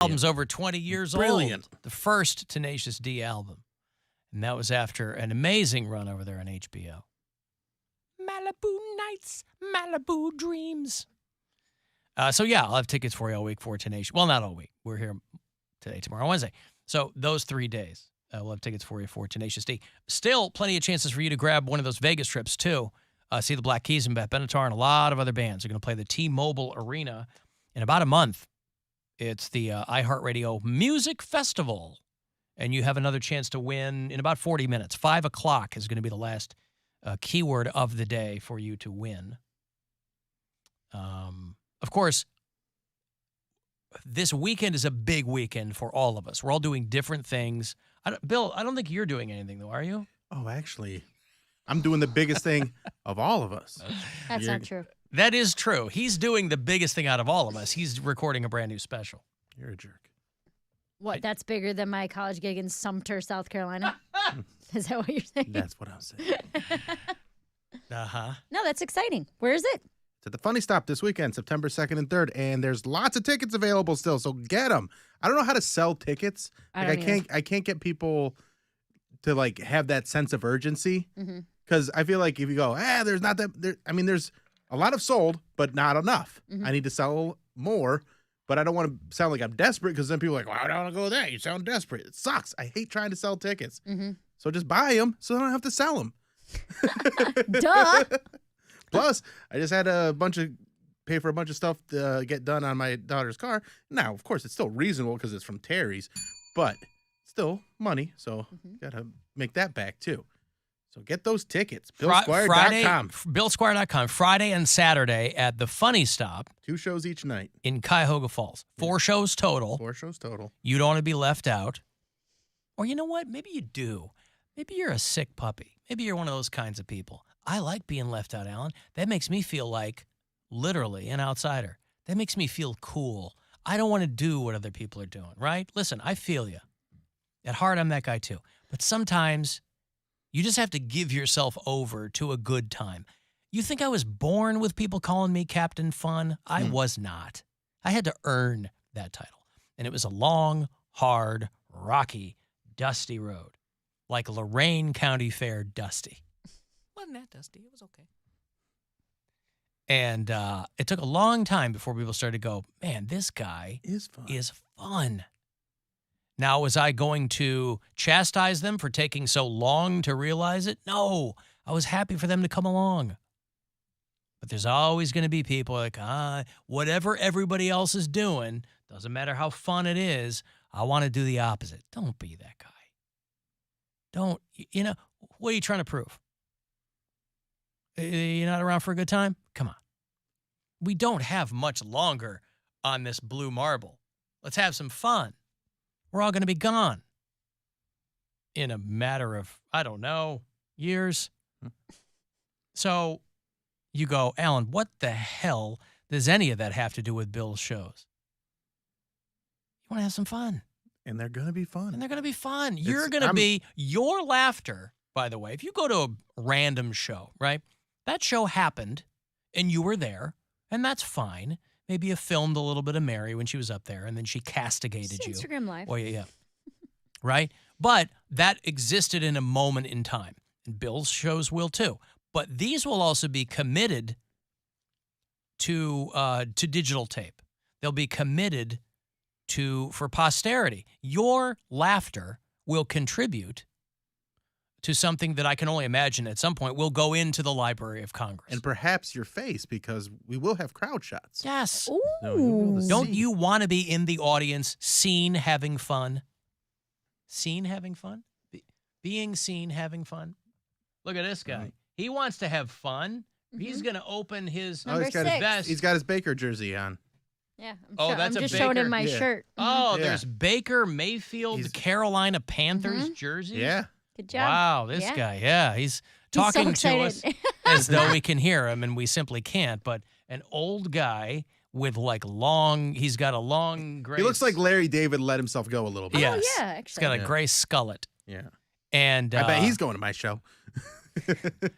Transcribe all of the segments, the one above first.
album's over 20 years Brilliant. old. The first Tenacious D album. And that was after an amazing run over there on HBO. Malibu Nights, Malibu Dreams. So, yeah, I'll have tickets for you all week for Tenacious. Well, not all week. We're here today, tomorrow, Wednesday. So those 3 days, we'll have tickets for you for Tenacious D. Still plenty of chances for you to grab one of those Vegas trips, too. See the Black Keys and Beth Benatar and a lot of other bands. They're going to play the T-Mobile Arena in about a month. It's the iHeartRadio Music Festival. And you have another chance to win in about 40 minutes. 5 o'clock is going to be the last keyword of the day for you to win. Of course, this weekend is a big weekend for all of us. We're all doing different things. Bill, I don't think you're doing anything, though, are you? Oh, actually, I'm doing the biggest thing of all of us. That's not true. That is true. He's doing the biggest thing out of all of us. He's recording a brand new special. You're a jerk. What, that's bigger than my college gig in Sumter, South Carolina? Is that what you're saying? That's what I'm saying. Uh-huh. No, that's exciting. Where is it? It's at the Funny Stop this weekend, September 2nd and 3rd, and there's lots of tickets available still, so get them. I don't know how to sell tickets. I can't get people to like have that sense of urgency because I feel like if you go, there's not that there. I mean, there's a lot of sold, but not enough. I need to sell more, but I don't want to sound like I'm desperate because then people are like, well, I don't want to go there. You sound desperate. It sucks. I hate trying to sell tickets. So just buy them so I don't have to sell them. Duh. Plus, I just had pay for a bunch of stuff to get done on my daughter's car. Now, of course, it's still reasonable because it's from Terry's, but still money. So gotta make that back too. So get those tickets. BillSquire.com. BillSquire.com. Friday and Saturday at the Funny Stop. 2 shows each night. In Cuyahoga Falls. 4 shows total. 4 shows total. You don't want to be left out. Or you know what? Maybe you do. Maybe you're a sick puppy. Maybe you're one of those kinds of people. I like being left out, Alan. That makes me feel like literally an outsider. That makes me feel cool. I don't want to do what other people are doing, right? Listen, I feel you. At heart, I'm that guy too. But sometimes you just have to give yourself over to a good time. You think I was born with people calling me Captain Fun? I was not. I had to earn that title. And it was a long, hard, rocky, dusty road. Like Lorain County Fair dusty. Wasn't that dusty? It was okay. And it took a long time before people started to go, man, this guy is fun. Now, was I going to chastise them for taking so long to realize it? No, I was happy for them to come along. But there's always going to be people like, whatever everybody else is doing, doesn't matter how fun it is, I want to do the opposite. Don't be that guy. What are you trying to prove? You're not around for a good time? Come on. We don't have much longer on this blue marble. Let's have some fun. We're all going to be gone in a matter of, I don't know, years. So you go, Alan, what the hell does any of that have to do with Bill's shows? You want to have some fun. And they're going to be fun. You're going to be, your laughter, by the way, if you go to a random show, right? That show happened and you were there, and that's fine. Maybe you filmed a little bit of Mary when she was up there, and then she castigated you. Instagram Live. Oh, yeah. Right? But that existed in a moment in time. And Bill's shows will too. But these will also be committed to digital tape. They'll be committed for posterity. Your laughter will contribute to something that I can only imagine at some point will go into the Library of Congress. And perhaps your face, because we will have crowd shots. Yes. Ooh. So don't you want to be in the audience, seen having fun? Seen having fun? Being seen having fun? Look at this guy. He wants to have fun. He's going to open his vest. He's got his Baker jersey on. Yeah. That's I'm a just showing him Baker. my shirt. Oh, there's Baker Mayfield, Carolina Panthers jersey. Yeah. Good job. Wow, this guy. Yeah, he's talking so to us as though we can hear him, and we simply can't. But an old guy with he's got a long gray. He looks like Larry David let himself go a little bit. Yes. Oh, yeah, actually. He's got a gray skullet. Yeah. And I bet he's going to my show.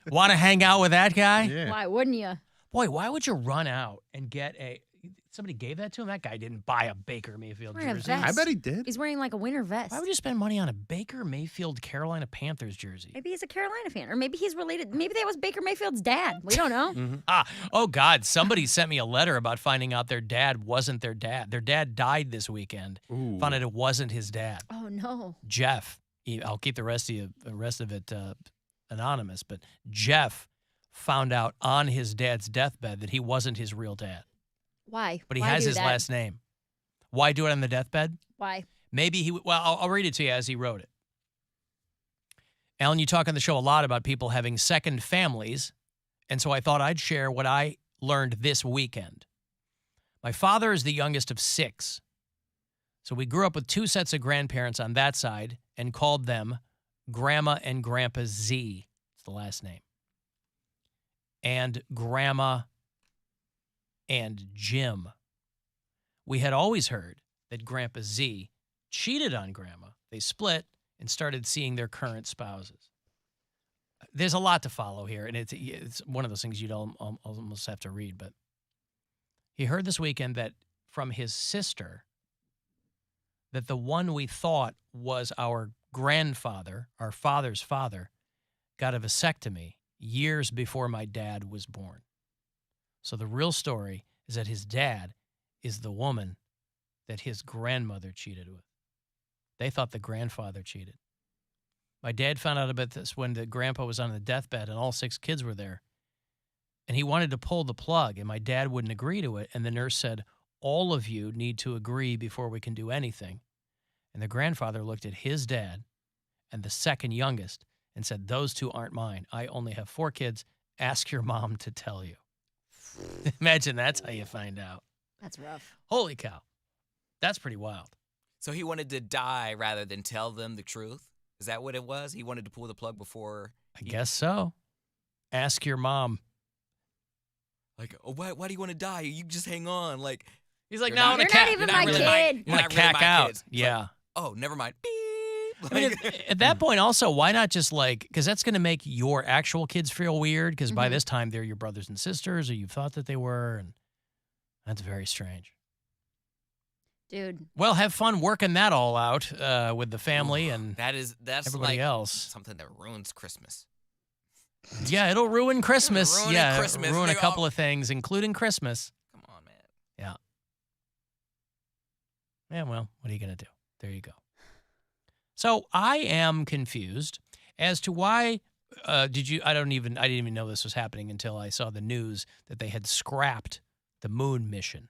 Want to hang out with that guy? Yeah. Why wouldn't you? Boy, why would you run out and get Somebody gave that to him? That guy didn't buy a Baker Mayfield Wearing a jersey. vest. I bet he did. He's wearing like a winter vest. Why would you spend money on a Baker Mayfield Carolina Panthers jersey? Maybe he's a Carolina fan, or maybe he's related. Maybe that was Baker Mayfield's dad. We don't know. Oh, God. Somebody sent me a letter about finding out their dad wasn't their dad. Their dad died this weekend. Ooh. Found out it wasn't his dad. Oh, no. Jeff. I'll keep the rest of it anonymous, but Jeff found out on his dad's deathbed that he wasn't his real dad. Why? But he Why has do his that? last name. Why do it on the deathbed? Why? Maybe I'll read it to you as he wrote it. Alan, you talk on the show a lot about people having second families, and so I thought I'd share what I learned this weekend. My father is the youngest of 6. So we grew up with 2 sets of grandparents on that side and called them Grandma and Grandpa Z. It's the last name. And Grandma and Jim. We had always heard that Grandpa Z cheated on Grandma. They split and started seeing their current spouses. There's a lot to follow here, and it's one of those things you'd almost have to read. But he heard this weekend that from his sister that the one we thought was our grandfather, our father's father, got a vasectomy years before my dad was born. So the real story is that his dad is the woman that his grandmother cheated with. They thought the grandfather cheated. My dad found out about this when the grandpa was on the deathbed and all 6 kids were there. And he wanted to pull the plug, and my dad wouldn't agree to it. And the nurse said, all of you need to agree before we can do anything. And the grandfather looked at his dad and the second youngest and said, those 2 aren't mine. I only have 4 kids. Ask your mom to tell you. Imagine that's how you find out. That's rough. Holy cow. That's pretty wild. So he wanted to die rather than tell them the truth? Is that what it was? He wanted to pull the plug before? I guess so. Ask your mom. Like, oh, why do you want to die? You just hang on. Like, He's like, You're no, not- I'm going You're to not even you're my not really kid. you're not really cack my out. kids. It's Yeah. like, oh, never mind. Beep. I mean, Like- at that point, also, why not just because that's going to make your actual kids feel weird because by Mhm. this time they're your brothers and sisters or you thought that they were. And that's very strange. Dude. Well, have fun working that all out with the family and that's everybody like else. something that ruins Christmas. Yeah, it'll ruin Christmas. Ruin yeah, Christmas. ruin a They couple all- of things, including Christmas. Come on, man. Yeah, well, what are you going to do? There you go. So I am confused as to why I didn't even know this was happening until I saw the news that they had scrapped the moon mission.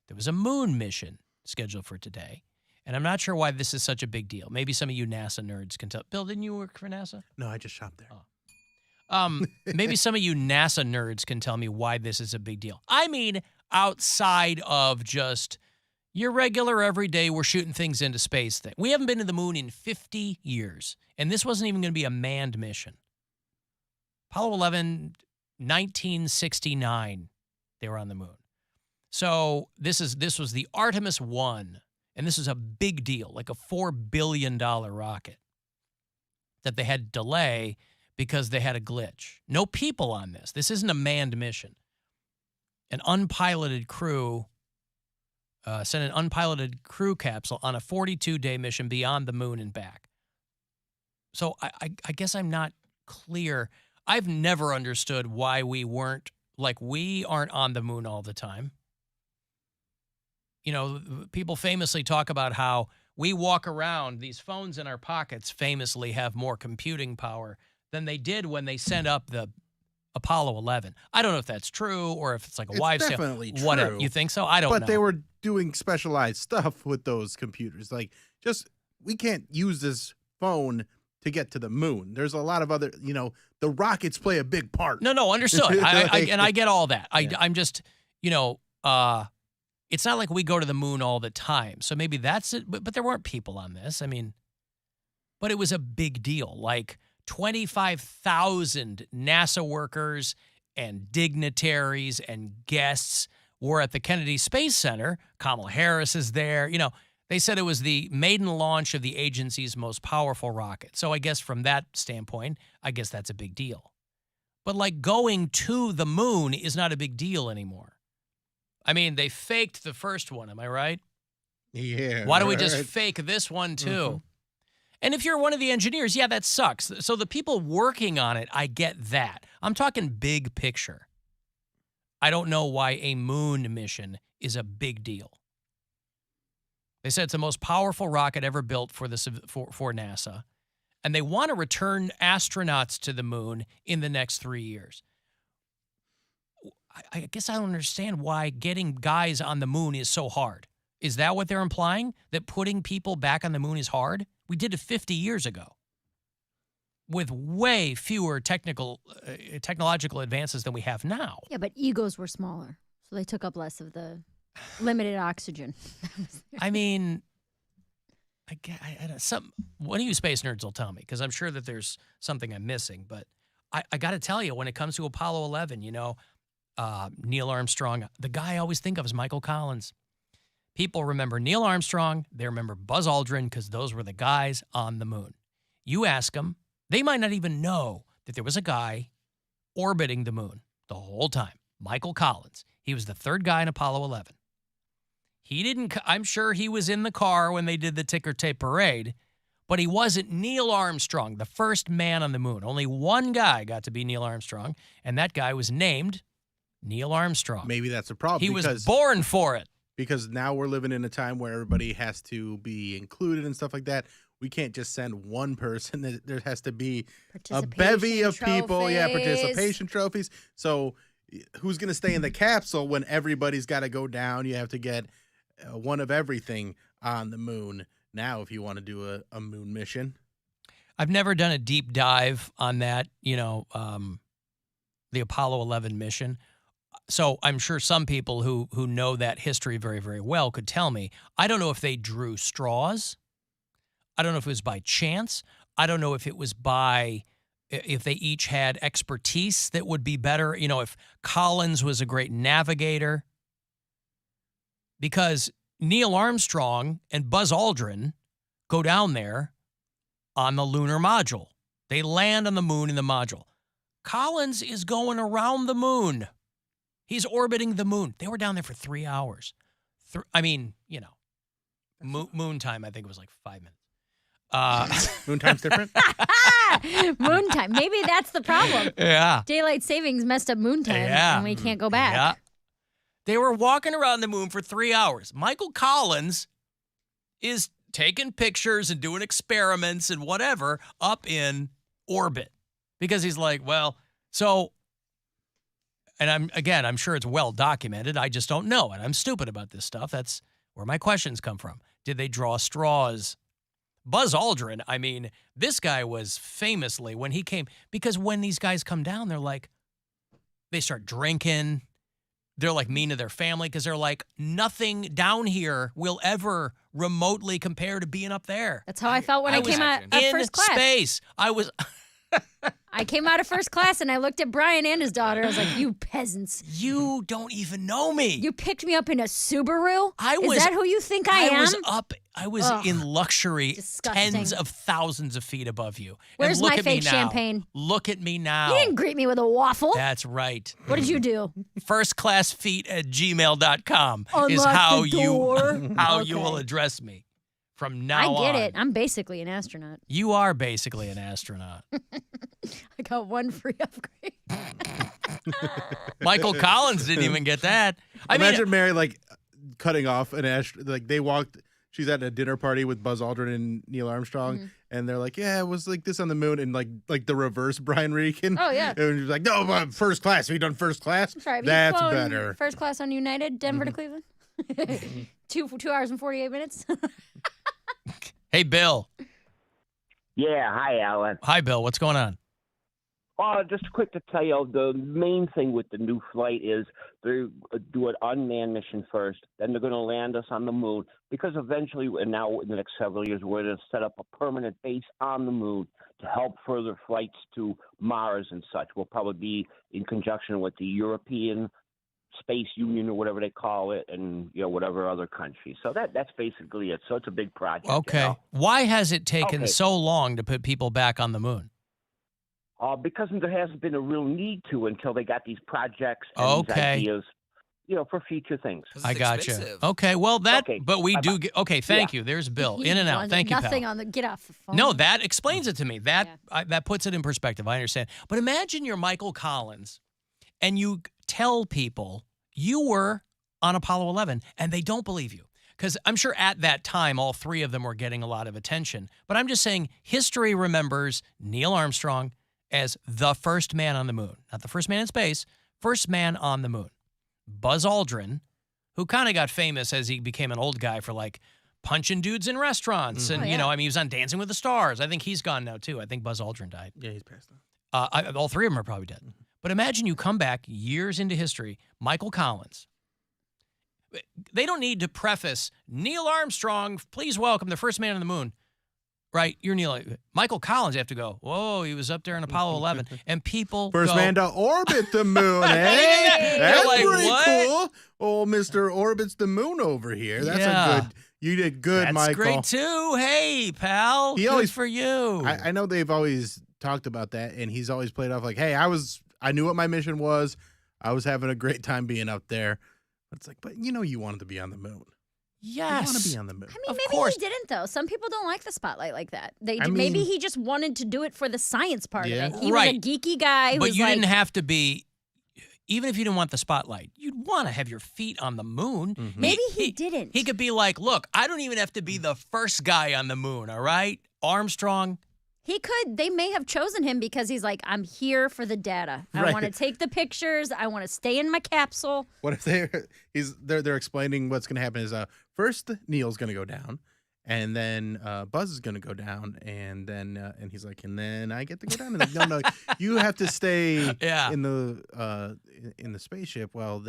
There was a moon mission scheduled for today, and I'm not sure why this is such a big deal. Maybe some of you NASA nerds can tell. Bill, didn't you work for NASA? No, I just shopped there. Maybe some of you NASA nerds can tell me why this is a big deal. I mean, outside of just your regular everyday, we're shooting things into space thing. We haven't been to the moon in 50 years, and this wasn't even going to be a manned mission. Apollo 11, 1969, they were on the moon. So this was the Artemis 1, and this is a big deal, like a $4 billion rocket that they had to delay because they had a glitch. No people on this. This isn't a manned mission. An unpiloted crew sent an unpiloted crew capsule on a 42-day mission beyond the moon and back. So I guess I'm not clear. I've never understood why we aren't on the moon all the time. You know, people famously talk about how we walk around, these phones in our pockets famously have more computing power than they did when they sent up the Apollo 11. I don't know if that's true or if it's like a It's wives' tale. definitely Whatever. true. You think so? I don't know. But they were doing specialized stuff with those computers. Like, we can't use this phone to get to the moon. There's a lot of other, the rockets play a big part. No, understood. I get all that. I'm just, it's not like we go to the moon all the time. So maybe that's it. But there weren't people on this. I mean, but it was a big deal. Like 25,000 NASA workers and dignitaries and guests were at the Kennedy Space Center. Kamala Harris is there. They said it was the maiden launch of the agency's most powerful rocket. So I guess from that standpoint, I guess that's a big deal. But like going to the moon is not a big deal anymore. I mean, they faked the first one. Am I right? Yeah. Why don't we just right. fake this one too? Mhm. And if you're one of the engineers, yeah, that sucks. So the people working on it, I get that. I'm talking big picture. I don't know why a moon mission is a big deal. They said it's the most powerful rocket ever built for NASA, and they want to return astronauts to the moon in the next 3 years. I guess I don't understand why getting guys on the moon is so hard. Is that what they're implying? That putting people back on the moon is hard? We did it 50 years ago with way fewer technological advances than we have now. Yeah, but egos were smaller, so they took up less of the limited oxygen. I mean, one of you space nerds will tell me, because I'm sure that there's something I'm missing. But I got to tell you, when it comes to Apollo 11, Neil Armstrong, the guy I always think of is Michael Collins. People remember Neil Armstrong. They remember Buzz Aldrin because those were the guys on the moon. You ask them, they might not even know that there was a guy orbiting the moon the whole time. Michael Collins. He was the third guy in Apollo 11. I'm sure he was in the car when they did the ticker tape parade, but he wasn't Neil Armstrong, the first man on the moon. Only one guy got to be Neil Armstrong, and that guy was named Neil Armstrong. Maybe that's a problem. He was born for it. Because now we're living in a time where everybody has to be included and stuff like that. We can't just send one person. There has to be a bevy of people. Yeah, participation trophies. So who's going to stay in the capsule when everybody's got to go down? You have to get one of everything on the moon now if you want to do a moon mission. I've never done a deep dive on that, the Apollo 11 mission. So I'm sure some people who know that history very, very well could tell me. I don't know if they drew straws. I don't know if it was by chance. I don't know if it was if they each had expertise that would be better. If Collins was a great navigator. Because Neil Armstrong and Buzz Aldrin go down there on the lunar module. They land on the moon in the module. Collins is going around the moon. He's orbiting the moon. They were down there for 3 hours. Moon time, I think it was like 5 minutes. Moon time's different? Moon time. Maybe that's the problem. Yeah. Daylight savings messed up moon time, and we can't go back. Yeah. They were walking around the moon for 3 hours. Michael Collins is taking pictures and doing experiments and whatever up in orbit. Because he's like, and I'm sure it's well documented. I just don't know, and I'm stupid about this stuff. That's where my questions come from. Did they draw straws? Buzz Aldrin, this guy was famously, when he came, because when these guys come down, they start drinking. They're mean to their family because they're like, nothing down here will ever remotely compare to being up there. That's how I felt when I came out of first class. In space. I came out of first class and I looked at Brian and his daughter. I was like, you peasants. You don't even know me. You picked me up in a Subaru? Is that who you think I am? I was in luxury, disgusting. tens of thousands of feet above you. Where's and my fake champagne? Look at me now. You didn't greet me with a waffle. That's right. What did you do? firstclassfeet@gmail.com is Unlock how the door. you will address me from now on. I get it. I'm basically an astronaut. You are basically an astronaut. I got one free upgrade. Michael Collins didn't even get that. Imagine Mary cutting off an they walked. She's at a dinner party with Buzz Aldrin and Neil Armstrong, and they're like, "Yeah, it was like this on the moon," and like the reverse Brian Regan. Oh yeah. And she's like, "No, but first class. Have you done first class? Sorry, That's better. First class on United, Denver to Cleveland. 2 hours and 48 minutes. Hey, Bill. Yeah, hi, Alan. Hi, Bill. What's going on? Just quick to tell you, the main thing with the new flight is they do an unmanned mission first, then they're going to land us on the moon, because eventually, and now in the next several years, we're going to set up a permanent base on the moon to help further flights to Mars and such. We'll probably be in conjunction with the European Space Union or whatever they call it, and whatever other country. So that's basically it. So it's a big project. Okay. Why has it taken so long to put people back on the moon? Because there hasn't been a real need to until they got these projects and these ideas for future things. I got you. Okay, well Okay, but we do bye-bye. get. Okay, thank you. There's Bill. He In and out. wanted Thank you, nothing pal. on the get off the phone. No, that explains it to me. That puts it in perspective. I understand. But imagine you're Michael Collins, and you tell people you were on Apollo 11, and they don't believe you. Because I'm sure at that time, all three of them were getting a lot of attention. But I'm just saying, history remembers Neil Armstrong as the first man on the moon. Not the first man in space, first man on the moon. Buzz Aldrin, who kind of got famous as he became an old guy for like punching dudes in restaurants. And, you know, I mean, he was on Dancing with the Stars. I think he's gone now, too. I think Buzz Aldrin died. Yeah, he's passed on. All three of them are probably dead. But imagine you come back years into history, Michael Collins. They don't need to preface, Neil Armstrong, please welcome the first man on the moon. Right? You're Neil. Michael Collins, you have to go, whoa, he was up there in Apollo 11. And people First go, man to orbit the moon, eh? Hey, That's you're like, pretty what? cool. Old Mr. Orbits the moon over here. That's a good, you did good, That's Michael. great, too. Hey, pal. He always- Good for you. I know they've always talked about that, and he's always played off like, hey, I knew what my mission was. I was having a great time being up there. It's like, but you wanted to be on the moon. Yes. You want to be on the moon. I mean, Of maybe course. he didn't, though. Some people don't like the spotlight like that. I Maybe mean- he just wanted to do it for the science part Yeah. of it. He Right. was a geeky guy. But who's you like, didn't have to be, even if you didn't want the spotlight, you'd want to have your feet on the moon. Mm-hmm. Maybe he didn't. He could be like, look, I don't even have to be the first guy on the moon, all right? Armstrong. He could. They may have chosen him because he's like, I'm here for the data. I Right. want to take the pictures. I want to stay in my capsule. What if they're explaining what's going to happen is first Neil's going to go down, and then Buzz is going to go down, and then and he's like, and then I get to go down. And like, no, you have to stay in the spaceship while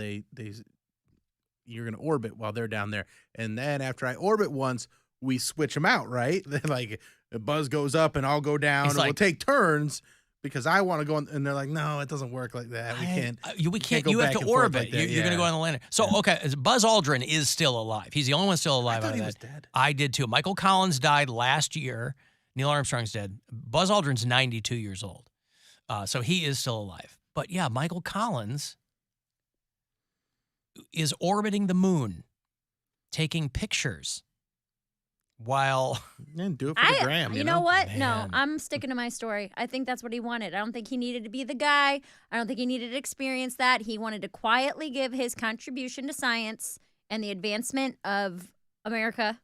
you're going to orbit while they're down there, and then after I orbit once, we switch them out, right? Like Buzz goes up and I'll go down, He's and like- we'll take turns. Because I want to go, and they're like, no, it doesn't work like that. We can't. We can't. go You have back to and forth orbit. like that. You're going to go on the lander. So, okay, Buzz Aldrin is still alive. He's the only one still alive. I thought out he of was that. dead. I did too. Michael Collins died last year. Neil Armstrong's dead. Buzz Aldrin's 92 years old. So he is still alive. But yeah, Michael Collins is orbiting the moon, taking pictures while... And do it for the gram. You know what? No, Man. I'm sticking to my story. I think that's what he wanted. I don't think he needed to be the guy. I don't think he needed to experience that. He wanted to quietly give his contribution to science and the advancement of America.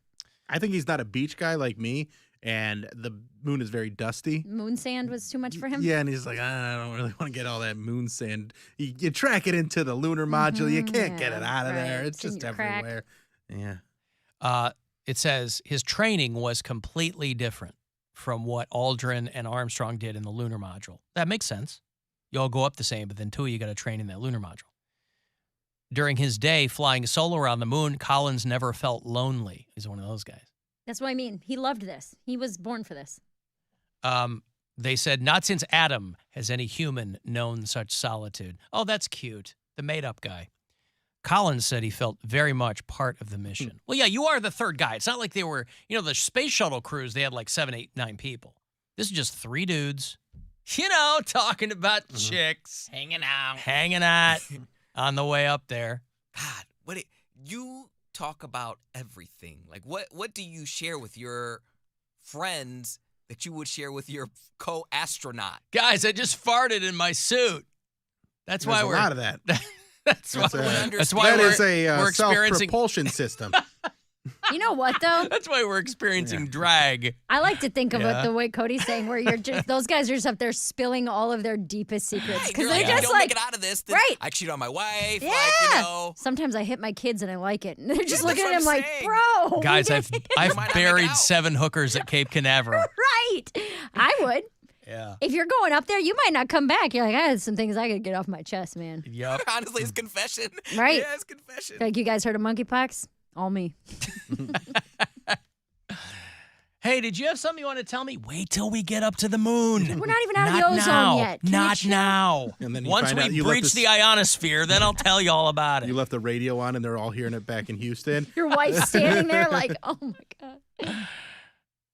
I think he's not a beach guy like me, and the moon is very dusty. Moon sand was too much for him. Yeah, and he's like, I don't really want to get all that moon sand. You track it into the lunar module. You can't get it out of there. right. It's It's in just your crack. everywhere. Yeah. It says his training was completely different from what Aldrin and Armstrong did in the lunar module. That makes sense. You all go up the same, but then two of you got to train in that lunar module. During his day flying solo around the moon, Collins never felt lonely. He's one of those guys. That's what I mean. He loved this. He was born for this. They said, not since Adam has any human known such solitude. Oh, that's cute. The made-up guy. Collins said he felt very much part of the mission. Well, yeah, you are the third guy. It's not like they were, the space shuttle crews, they had like 7, 8, 9 people. This is just 3 dudes, talking about chicks. Hanging out. Hanging out on the way up there. God, you talk about everything. Like, what do you share with your friends that you would share with your co-astronaut? Guys, I just farted in my suit. That's There's why a we're lot of that. That's why That is a we're experiencing self-propulsion system. You know what, though? That's why we're experiencing drag. I like to think of Yeah. it the way Cody's saying, where you're just those guys are just up there spilling all of their deepest secrets Right, because you're they're like, if you just don't like, make it out of this, then right. I cheat on my wife. yeah. Like, Sometimes I hit my kids and I like it, and they're just Yeah, looking at that's him what I'm like, saying. bro, Guys, we I've did- I've might not make buried out. 7 hookers at Cape Canaveral. right. I would. Yeah. If you're going up there, you might not come back. You're like, I had some things I could get off my chest, man. Yep. honestly, it's confession. Right. Yeah, it's confession. Like, you guys heard of monkeypox? All me. Hey, did you have something you want to tell me? Wait till we get up to the moon. We're not even out of Not the ozone now. yet. Can you Not chill? now. And then you Once find out we you left breach this- the ionosphere, then I'll tell you all about it. You left the radio on, and they're all hearing it back in Houston. Your wife's standing there like, oh my God.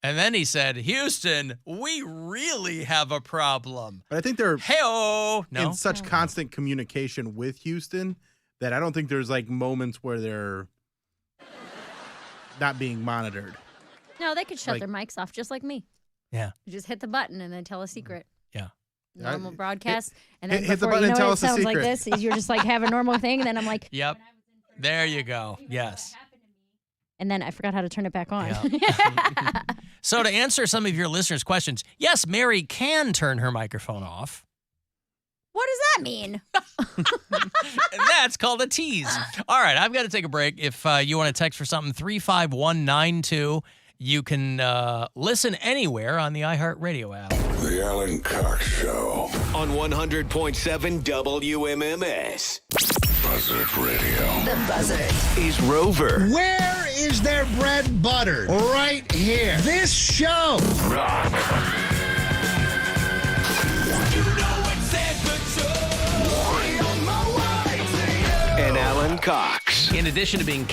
And then he said, Houston, we really have a problem. But I think they're Hey-oh. No? in such constant communication with Houston that I don't think there's like moments where they're not being monitored. No, they could shut their mics off just like me. Yeah. You just hit the button and then tell a secret. Yeah. Normal broadcast. And then hit the before, button you and know tell what us it a sounds like secret. this? Is you're just like have a normal thing, and then I'm like, Yep. There you go. Yes. and then I forgot how to turn it back on. Yeah. So to answer some of your listeners' questions, yes, Mary can turn her microphone off. What does that mean? And that's called a tease. All right, I've got to take a break. If you want to text for something, 35192. You can listen anywhere on the iHeartRadio app. The Alan Cox Show. On 100.7 WMMS. Buzzard Radio. The Buzzard. Is Rover. Where is their bread buttered? Right here. This show. Rock. And Alan Cox. In addition to being